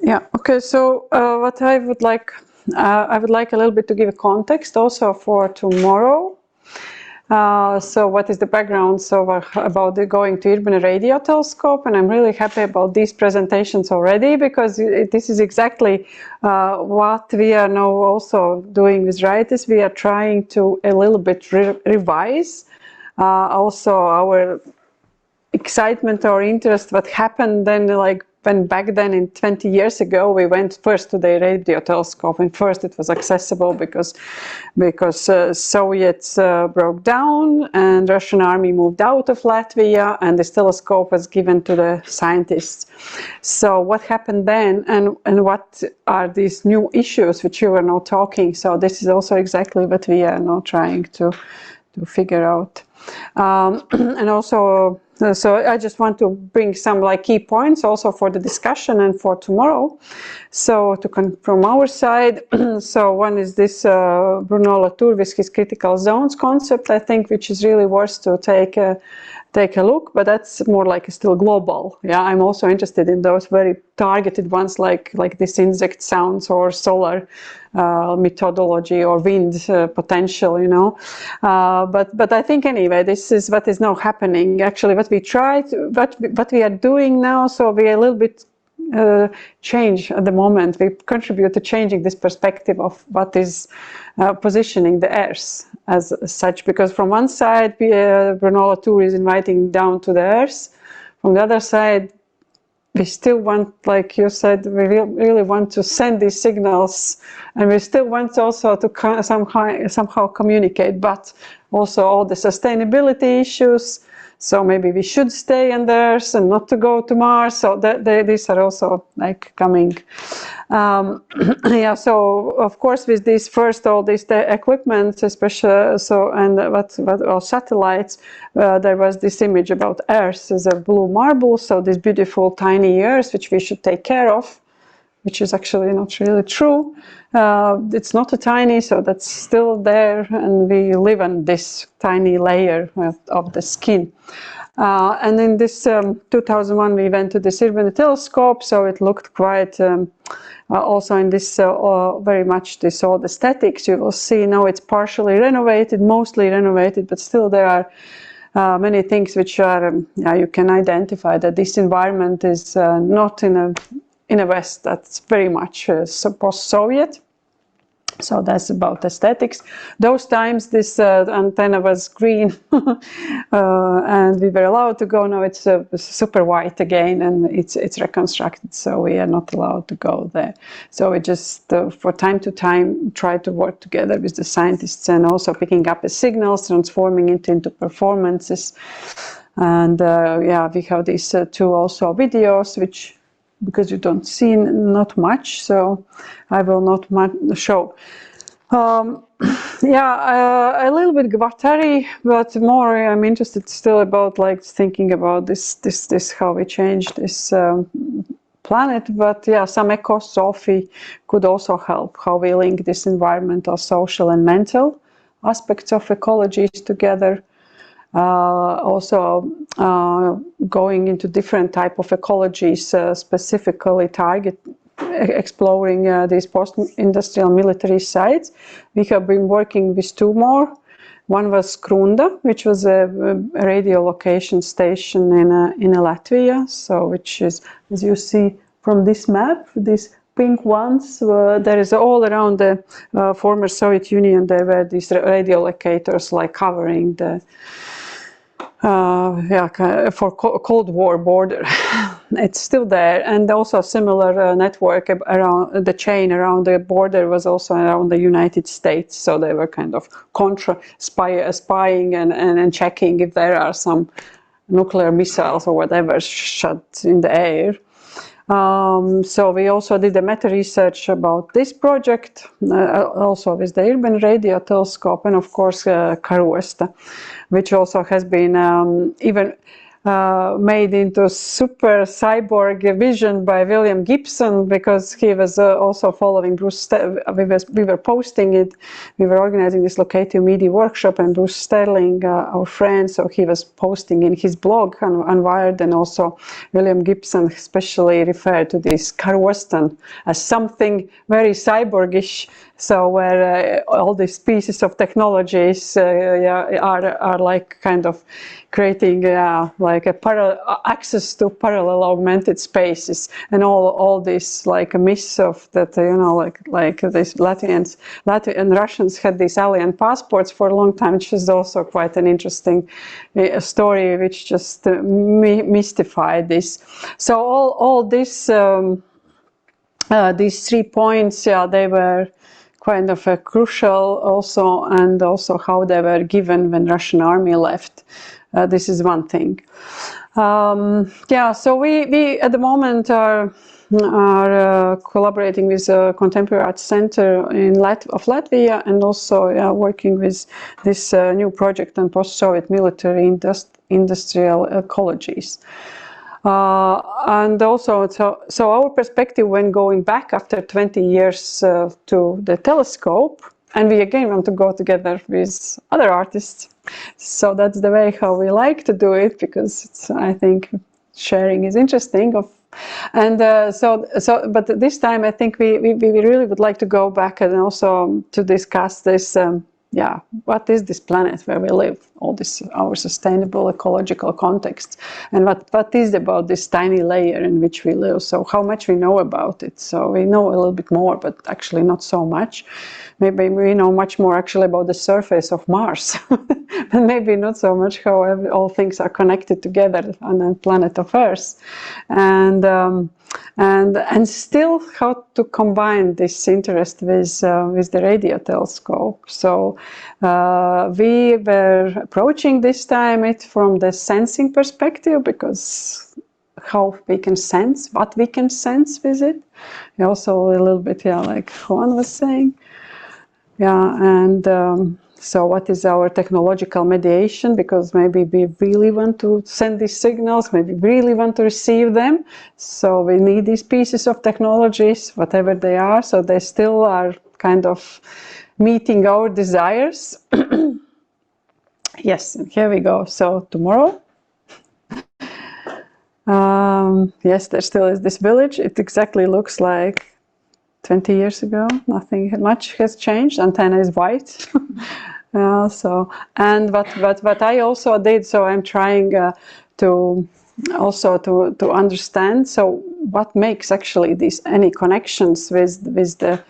Yeah. Okay. So what I would like a little bit to give a context also for tomorrow. So what is the background about going to Irbene Radio Telescope? And I'm really happy about these presentations already, because this is exactly what we are now also doing with Raitis. We are trying to a little bit revise also our excitement or interest, what happened then, like when back then in 20 years ago we went first to the radio telescope, and first it was accessible because Soviets broke down and Russian army moved out of Latvia, and this telescope was given to the scientists. So what happened then, and what are these new issues which you are now talking? So this is also exactly what we are now trying to figure out. And also, so I just want to bring some like key points also for the discussion and for tomorrow. So from our side, so one is this Bruno Latour with his critical zones concept, I think, which is really worth to take a look, but that's more like still global. Yeah, I'm also interested in those very targeted ones, like this insect sounds or solar methodology or wind potential, you know. But I think anyway, this is what is now happening. Actually, what we are doing now. So we are a little bit change at the moment. We contribute to changing this perspective of what is positioning the Earth as such, because from one side Bruno Latour is inviting down to the Earth, from the other side we still want, like you said, we really want to send these signals, and we still want also to somehow communicate, but also all the sustainability issues. So maybe we should stay on Earth and not to go to Mars. So these are also like coming. Yeah. So of course, with this first, all this equipment, especially and what satellites, there was this image about Earth as a blue marble. So this beautiful tiny Earth, which we should take care of, which is actually not really true. It's not a tiny, so that's still there, and we live on this tiny layer of the skin. And in this 2001, we went to the Irbene telescope, so it looked quite, also in this very much this old aesthetics. You will see now it's partially renovated, mostly renovated, but still there are many things which are, you can identify that this environment is not in a West that's very much post-Soviet. So that's about aesthetics. Those times this antenna was green and we were allowed to go. Now it's super white again, and it's reconstructed, so we are not allowed to go there. So we just for time to time try to work together with the scientists, and also picking up the signals, transforming it into performances. And yeah, we have these two also videos, which, because you don't see not much, so I will not show. Yeah, a little bit Gvatari, but more I'm interested still about like thinking about this how we change this planet. But yeah, some ecosophy could also help, how we link this environmental, social and mental aspects of ecologies together. Also going into different type of ecologies, specifically exploring these post-industrial military sites. We have been working with two more. One was Krunda, which was a radio location station in Latvia. So, which is, as you see from this map, these pink ones, there is all around the former Soviet Union. There were these radio locators like covering the for Cold War border. It's still there, and also a similar network around the chain around the border was also around the United States. So they were kind of spying and checking if there are some nuclear missiles or whatever shot in the air. So we also did a meta research about this project, also with the Irbene Radio Telescope, and of course Karuesta, which also has been even made into super cyborg vision by William Gibson, because he was also following Bruce. We were posting it. We were organizing this locative media workshop, and Bruce Sterling, our friend, so he was posting in his blog on Wired, and also William Gibson especially referred to this Carwoston as something very cyborgish. So where all these pieces of technologies are like kind of creating like a access to parallel augmented spaces, and all this like a myth of that, you know, like these Latvians and Russians had these alien passports for a long time, which is also quite an interesting story, which just mystified this. So all this these 3 points, they were kind of crucial also, and also how they were given when Russian army left. This is one thing. So we at the moment are collaborating with the Contemporary Arts Center of Latvia, and also working with this new project on post-Soviet military industrial ecologies. And also, so our perspective when going back after 20 years to the telescope, and we again want to go together with other artists. So that's the way how we like to do it, because it's, I think sharing is interesting. But this time I think we really would like to go back and also to discuss this. What is this planet where we live? All this, our sustainable ecological context, and what is about this tiny layer in which we live? So how much we know about it? So we know a little bit more, but actually not so much. Maybe we know much more actually about the surface of Mars, but maybe not so much how all things are connected together on the planet of Earth, and still how to combine this interest with the radio telescope. So we were approaching this time it from the sensing perspective, because how we can sense, what we can sense with it. Also a little bit, like Juan was saying. So what is our technological mediation? Because maybe we really want to send these signals, maybe really want to receive them. So we need these pieces of technologies, whatever they are, so they still are kind of meeting our desires. Yes, and here we go. So tomorrow, yes, there still is this village. It exactly looks like 20 years ago. Nothing much has changed. Antenna is white. But I also did. So I'm trying to understand. So what makes actually any connections with the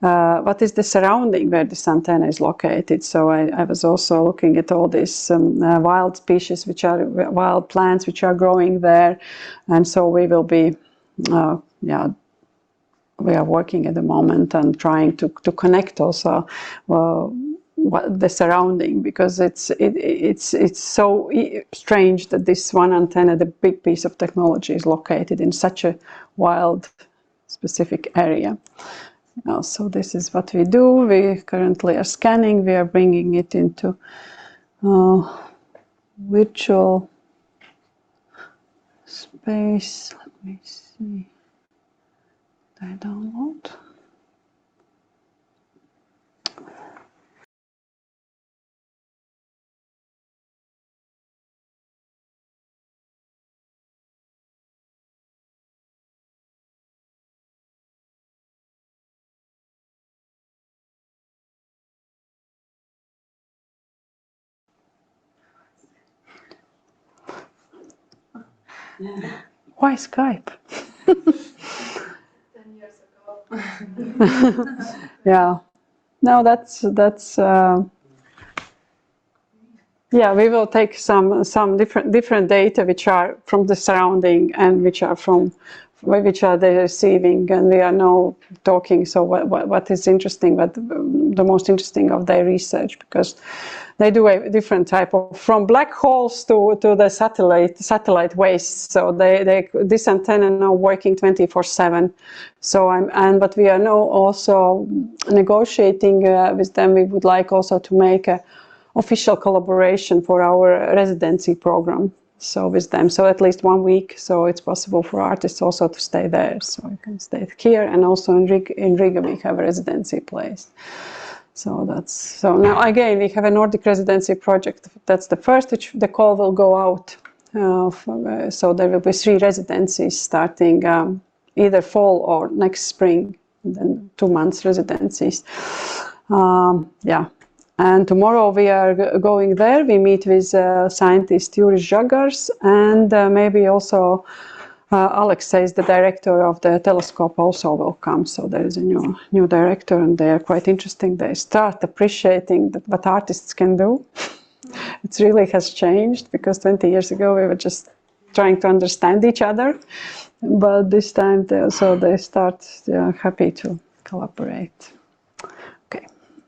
what is the surrounding where this antenna is located? So I was also looking at all these wild species, wild plants which are growing there, and so we will be, we are working at the moment and trying to connect also the surrounding, because it's so strange that this one antenna, the big piece of technology, is located in such a wild, specific area. So this is what we do. We currently are scanning. We are bringing it into virtual space. Let me see. Did I download? Why Skype? 10 years ago. Yeah. No, that's we will take some different data which are from the surrounding and which are they receiving, and we are now talking. So what is interesting, but the most interesting of their research, because they do a different type of, from black holes to the satellite waste. So this antenna now working 24/7. So but we are now also negotiating with them. We would like also to make a official collaboration for our residency program. so with them, so at least 1 week, so it's possible for artists also to stay there, so you can stay here, and also in Riga we have a residency place. So now again we have a Nordic residency project. That's the first, which the call will go out. So there will be 3 residencies starting either fall or next spring, and then 2 months residencies. Yeah. And tomorrow we are going there. We meet with scientist Juris Žagars, and maybe also Alexei is the director of the telescope, also will come. So there is a new director, and they are quite interesting. They start appreciating what artists can do. It really has changed, because 20 years ago we were just trying to understand each other, but this time they start happy to collaborate.